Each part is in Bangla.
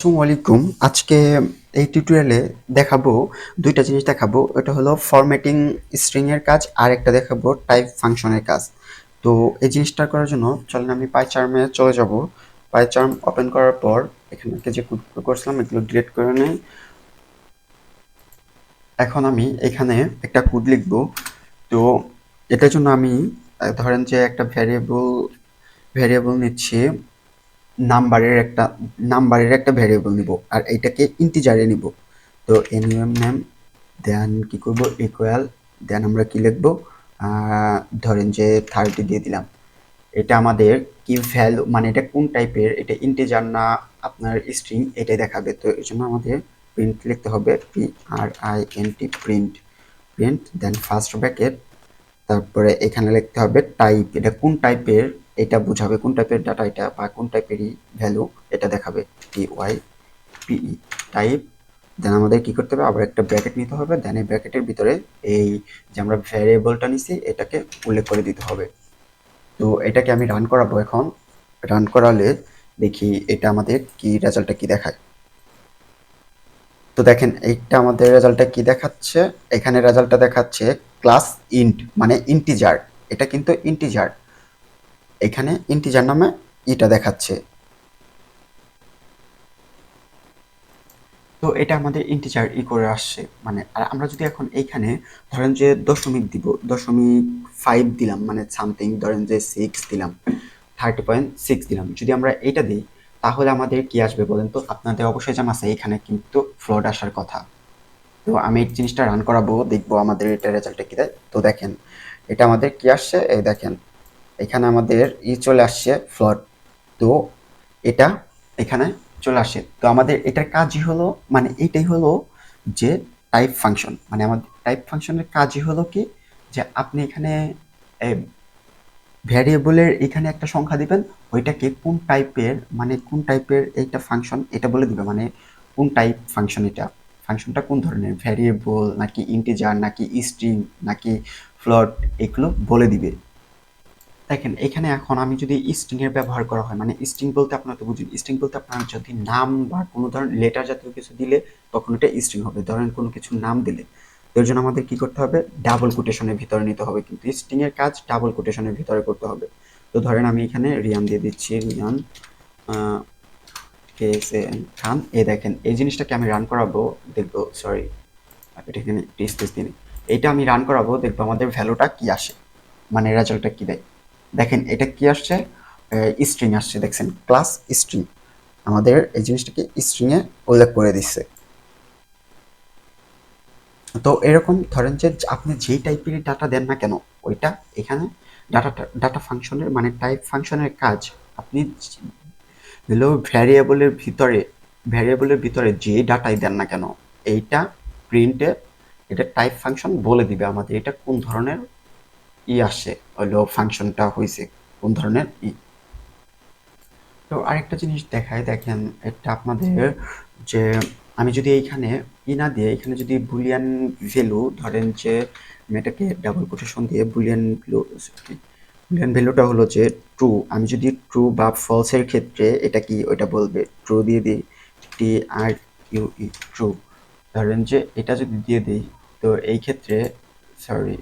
আসসালামু আলাইকুম। আজকে এই টিউটোরিয়ালে দেখাবো দুইটা জিনিস দেখাবো। এটা হলো ফরম্যাটিং স্ট্রিং এর কাজ আর একটা দেখাবো টাইপ ফাংশনের কাজ। তো এই জিনিসটা করার জন্য চলেন আমি পাইচার্মে চলে যাব। পাইচার্ম ওপেন করার পর এখানে যে কোডগুলো করছিলাম এগুলো ডিলিট করে নেই। এখন আমি এখানে একটা কোড লিখব। তো এটার জন্য আমি ধরেন যে একটা ভ্যারিয়েবল নিচ্ছি, নাম্বারের একটা ভ্যারিয়েবল নিব আর এইটাকে ইন্টিজারে নিব। তো এনিউএম নেম দেন কি করব ইকুয়াল দেন আমরা কি লিখব ধরেন যে 30 দিয়ে দিলাম। এটা আমাদের কি ভ্যালু মানে এটা কোন টাইপের, এটা ইন্টিজার না আপনার স্ট্রিং এটাই দেখাবে। তো এই জন্য আমাদের প্রিন্ট লিখতে হবে PRINT প্রিন্ট দেন ফার্স্ট ব্র্যাকেট, তারপরে এখানে লিখতে হবে টাইপ, এটা কোন টাইপের, এটা বোঝাবে কোন টাইপের ডাটা এটা বা কোন টাইপেরই ভ্যালু এটা দেখাবে। TYPE টাইপ দেন আমাদের কি করতে হবে আবার একটা ব্র্যাকেট নিতে হবে, দেন এই ব্র্যাকেটের ভিতরে এই যে আমরা ভ্যারিয়েবলটা নিছি এটাকে উল্লেখ করে দিতে হবে। তো এটাকে আমি রান করাবো। এখন রান করালে দেখি এটা আমাদের কি রেজাল্টটা কি দেখায়। তো দেখেন এইটা আমাদের রেজাল্টটা কি দেখাচ্ছে, এখানে রেজাল্টটা দেখাচ্ছে ক্লাস ইন্ট মানে ইন্টিজার, এটা কিন্তু ইন্টিজার, এখানে ইন্টিজার নামে এটা দেখাচ্ছে। তো এটা আমাদের ইন্টিজার করে আসছে মানে। আর আমরা যদি এখন এইখানে ধরেন যে দশমিক দিব, 0.5 দিলাম মানে সামথিং, ধরেন যে 6 দিলাম, 30.6 দিলাম, যদি আমরা এটা দিই তাহলে আমাদের কি আসবে বলেন তো? আপনাদের অবশ্যই জানা আছে এখানে কিন্তু ফ্লট আসার কথা। তো আমি এই জিনিসটা রান করাবো, দেখবো আমাদের এটা রেজাল্টটা কি দেয়। তো দেখেন এটা আমাদের কি আসছে, এই দেখেন এখানে আমাদের চলে আসছে ফ্লট। তো এটা এখানে চলে আসে। তো আমাদের এটার কাজই হলো মানে এইটাই হলো যে টাইপ ফাংশন, মানে আমাদের টাইপ ফাংশনের কাজই হলো কি যে আপনি এখানে ভ্যারিয়েবলের এখানে একটা সংখ্যা দিবেন, ওইটাকে কোন টাইপের মানে কোন টাইপের এইটা ফাংশন এটা বলে দিবে, মানে কোন টাইপ ফাংশন, এটা ফাংশনটা কোন ধরনের, ভ্যারিয়েবল নাকি ইন্টিজার নাকি স্ট্রিং নাকি ফ্লোট, এগুলো বলে দিবে। দেখেন এখানে এখন আমি যদি স্ট্রিং এর ব্যবহার করা হয়, মানে স্ট্রিং বলতে আপনারা তো বুঝুন, স্ট্রিং বলতে আপনার যদি নাম বা কোনো ধরনের লেটার জাতীয় কিছু দিলে তখন এটা স্ট্রিং হবে। ধরেন কোনো কিছু নাম দিলে, এর জন্য আমাদের কি করতে হবে, ডাবল কোটেশনের ভিতরে নিতে হবে, কিন্তু স্ট্রিং এর কাজ ডাবল কোটেশনের ভিতরে করতে হবে। তো ধরেন আমি এখানে রিয়ান দিয়ে দিচ্ছি, রিয়ান খান। এই দেখেন এই জিনিসটাকে আমি রান করাবো, দেখবো সরি এটা এখানে স্পেস দিন, এইটা আমি রান করাবো, দেখবো আমাদের ভ্যালুটা কি আসে, মানে রেজাল্টটা কি দেয়। দেখেন এটা কি আসছে, স্ট্রিং আসছে, দেখছেন ক্লাস স্ট্রিং, আমাদের এই জিনিসটাকে স্ট্রিং এ উল্লেখ করে দিচ্ছে। তো এরকম ধরেন যে আপনি যেই টাইপের ডাটা দেন না কেন, ওইটা এখানে ডাটা ফাংশনের মানে টাইপ ফাংশনের কাজ আপনি হলো ভ্যারিয়েবলের ভিতরে যে ডাটাই দেন না কেন, এইটা প্রিন্টে এটা টাইপ ফাংশন বলে দিবে আমাদের এটা কোন ধরনের আসে, হলো ফাংশনটা হয়েছে কোন ধরনের তো আরেকটা জিনিস দেখায়, দেখেন এটা আপনাদের যে আমি যদি এইখানে না দিয়ে এখানে যদি বুলিয়ান ভ্যালু ধরেন যে আমি এটাকে ডাবল কোটেশন দিয়ে বুলিয়ান ভ্যালুটা হলো যে ট্রু, আমি যদি ট্রু বা ফলসের ক্ষেত্রে এটা কি ওইটা বলবে, ট্রু দিয়ে দিই, TRUE ট্রু, ধরেন যে এটা যদি দিয়ে দিই, তো এই ক্ষেত্রে সরি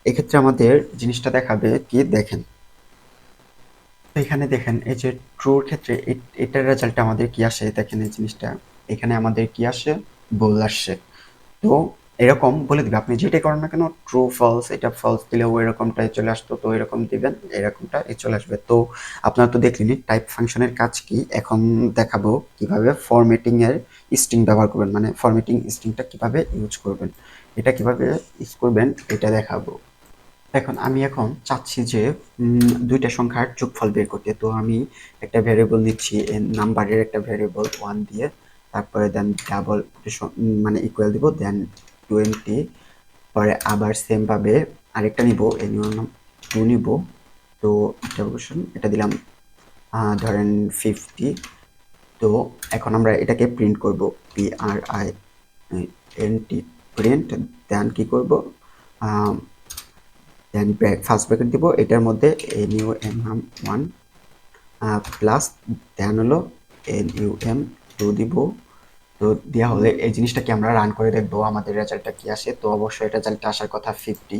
এক্ষেত্রে আমাদের জিনিসটা দেখাবে কি, দেখেন এখানে দেখেন এই যে ট্রুর ক্ষেত্রে এটার রেজাল্ট আমাদের কি আসে, দেখেন এই জিনিসটা এখানে আমাদের কি আসে, ভুল আসছে। তো এরকম বলে দিবে, আপনি যেটাই করেন না কেন ট্রু ফলস, এটা ফলস দিলেও এরকমটাই চলে আসতো, তো এরকম দিবেন এরকমটা চলে আসবে। তো আপনারা তো দেখলেনই টাইপ ফাংশনের কাজ কি। এখন দেখাবো কিভাবে ফরম্যাটিং এর স্ট্রিং ব্যবহার করবেন, মানে ফরম্যাটিং স্ট্রিংটা কিভাবে ইউজ করবেন, এটা কিভাবে ইউজ করবেন এটা দেখাবো। এখন আমি চাচ্ছি যে দুইটা সংখ্যার যোগফল বের করতে। তো আমি একটা ভ্যারিয়েবল নিচ্ছি, নাম্বারের একটা ভ্যারিয়েবল 1 দিয়ে, তারপরে দেন ডাবল মানে ইকুয়াল দিব, দেন 20, পরে আবার সেম ভাবে আরেকটা নিব, এর নাম 2 নিব। তো এটা দিলাম ধরেন 50। তো এখন আমরা এটাকে প্রিন্ট করব, PRINT প্রিন্ট, দেন কি করব, দেন ফার্স্ট ব্র্যাকেট দিব, এটার মধ্যে নিউ এর নাম 1 প্লাস দেন হলো NUM 2 দিব। তো দেওয়া হলে এই জিনিসটাকে আমরা রান করে দেখবো আমাদের রেজাল্টটা কি আসে। তো অবশ্যই রেজাল্টটা আসার কথা 50,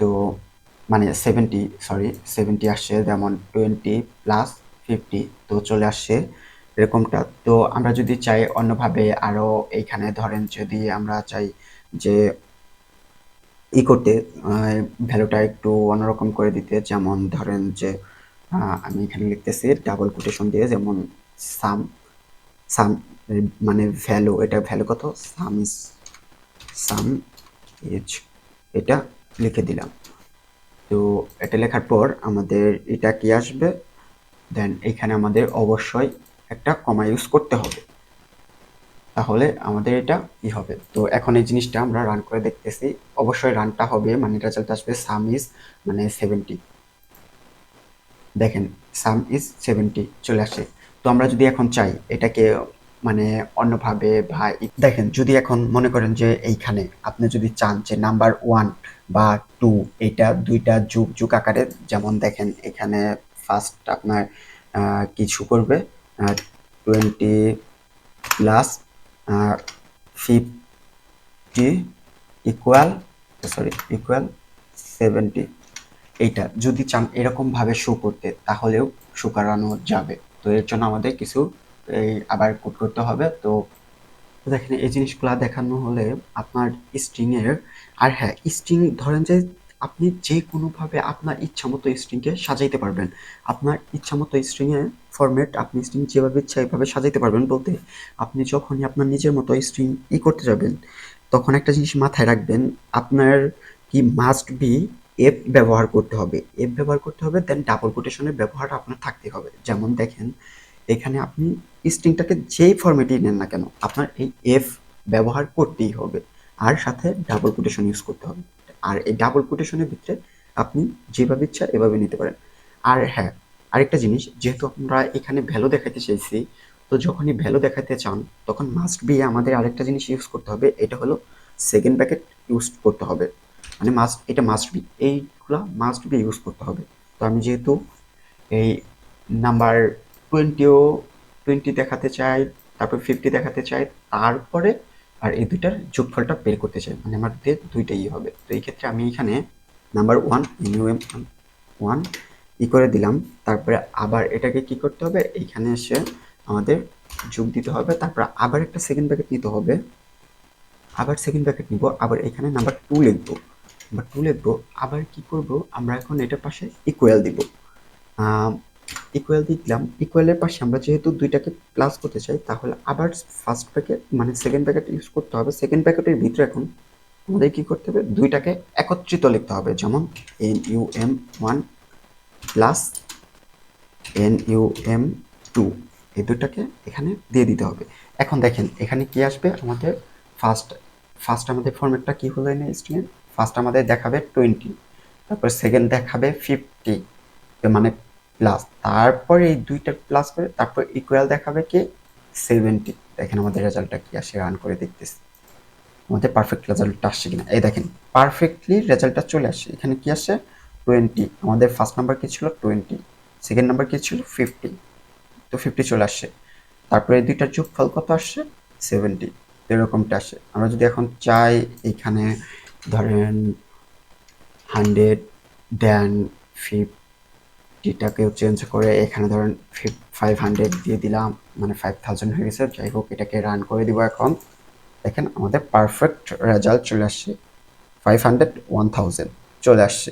তো মানে 70, সরি 70 আসছে, যেমন 20 প্লাস 50, তো চলে আসছে এরকমটা। তো আমরা যদি চাই অন্যভাবে আরও, এইখানে ধরেন যদি আমরা চাই যে করতে, ভ্যালুটা একটু অন্যরকম করে দিতে, যেমন ধরেন যে আমি এখানে লিখতেছি ডাবল কোটেশন দিয়ে, যেমন সাম সাম মানে ভ্যালু, এটা ভ্যালু কত, সাম ইজ, এটা লিখে দিলাম। তো এটা লেখার পর আমাদের এটা কি আসবে, দেন এখানে আমাদের অবশ্যই একটা কমা ইউজ করতে হবে, তাহলে আমাদের এটা কি হবে। তো এখন এই জিনিসটা আমরা রান করে দেখতেছি, অবশ্যই রানটা হবে, মানে রেজাল্ট আসবে সাম ইজ মানে 70, দেখেন সাম ইজ 70 চলে আসে। তো আমরা যদি এখন চাই এটাকে মানে অন্যভাবে বা দেখেন, যদি এখন মনে করেন যে এইখানে আপনি যদি চান যে নাম্বার 1 বা 2 এইটা দুইটা যুগ যুগ আকারে, যেমন দেখেন এখানে ফার্স্ট আপনার কিছু করবে 20 প্লাস 50 ইকুয়াল, সরি ইকুয়াল 70, এইটা যদি চান এরকমভাবে শো করতে তাহলেও শো করানো যাবে। তো এর জন্য আমাদের কিছু এই আবার কোড করতে হবে। তো দেখেন এই জিনিসগুলা দেখানো হলে আপনার স্ট্রিংয়ের, আর হ্যাঁ স্ট্রিং ধরেন যে আপনি যে কোনোভাবে আপনার ইচ্ছামতো স্ট্রিংকে সাজাইতে পারবেন, আপনার ইচ্ছামতো স্ট্রিংয়ের ফরম্যাট আপনি স্ট্রিং যেভাবে ইচ্ছা এভাবে সাজাইতে পারবেন, বলতে আপনি যখনই আপনার নিজের মতো স্ট্রিং করতে যাবেন তখন একটা জিনিস মাথায় রাখবেন, আপনার কি মাস্ট বি এফ ব্যবহার করতে হবে, এফ ব্যবহার করতে হবে, দেন ডাবল কোটেশনের ব্যবহার আপনার থাকতে হবে। যেমন দেখেন এখানে আপনি স্ট্রিংটাকে যেই ফরম্যাটেই নেন না কেন আপনার এই এফ ব্যবহার করতেই হবে, আর সাথে ডাবল কোটেশন ইউজ করতে হবে। আর এই ডাবল কোটেশনের ভিতরে আপনি যেভাবে ইচ্ছা এভাবে নিতে পারেন। আর হ্যাঁ আরেকটা জিনিস, যেহেতু আমরা এখানে ভ্যালু দেখাতে চাইছি, তো যখনই ভ্যালু দেখাতে চান তখন মাস্ট বি আমাদের আরেকটা জিনিস ইউজ করতে হবে, এটা হলো সেকেন্ড ব্র্যাকেট ইউজ করতে হবে, মানে মাস্ট, এটা মাস্ট বি, এইগুলা মাস্ট বি ইউজ করতে হবে। তো আমি যেহেতু এই নাম্বার 20 দেখাতে চাই, তারপর 50 দেখাতে চাই, তারপরে আর এই দুইটার যোগফলটা বের করতে চাই, মানে আমার দুইটাই হবে। তো এই ক্ষেত্রে আমি এখানে নাম্বার 1 নিউ 1 করে দিলাম, তারপরে আবার এটাকে কি করতে হবে, এইখানে এসে আমাদের যোগ দিতে হবে, তারপর আবার একটা সেকেন্ড ব্র্যাকেট নিতে হবে, আবার সেকেন্ড ব্র্যাকেট নিব, আবার এখানে নাম্বার 2 লিখবো, নাম্বার 2 লিখবো, আবার কি করব আমরা এখন এটার পাশে ইকুয়াল দিব, ইকুয়াল দিলাম, ইকুয়ালের পাশে আমরা যেহেতু দুইটাকে প্লাস করতে চাই তাহলে আবার ফার্স্ট ব্র্যাকেট মানে সেকেন্ড ব্র্যাকেট ইউজ করতে হবে, সেকেন্ড ব্র্যাকেটের ভিতরে এখন আমাদের কি করতে হবে, দুইটাকে একত্রিত লিখতে হবে, যেমন NUM1 প্লাস NUM2, এই দুটাকে এখানে দিয়ে দিতে হবে। এখন দেখেন এখানে কি আসবে আমাদের, ফার্স্ট ফার্স্ট আমাদের ফরম্যাটটা কি হলো এনে স্ট্রিং, ফার্স্ট আমাদের দেখাবে 20, তারপর সেকেন্ড দেখাবে 50 মানে প্লাস, তারপর এই দুইটা প্লাস করে তারপর ইকুয়াল দেখাবে কি 70। দেখেন আমাদের রেজাল্টটা কি আসে, রান করে দেখতেছি আমাদের পারফেক্ট রেজাল্টটা আসছে কিনা। এই দেখেন পারফেক্টলি রেজাল্টটা চলে আসছে, এখানে কি আসছে 20, আমাদের ফার্স্ট নাম্বার কি ছিল 20, সেকেন্ড নাম্বার কি ছিল 50, তো 50 চলে আসছে, তারপরে এই দুইটার যোগফল কত আসছে 70, এরকমটা আসে। আমরা যদি এখন চাই এখানে ধরেন 100 দেন 50টাকেও চেঞ্জ করে এখানে ধরেন 500 দিয়ে দিলাম, মানে 5000 হয়ে গেছে। যাই হোক এটাকে রান করে দিব এখন, দেখেন আমাদের পারফেক্ট রেজাল্ট চলে আসছে, 500 1000 চলে আসছে।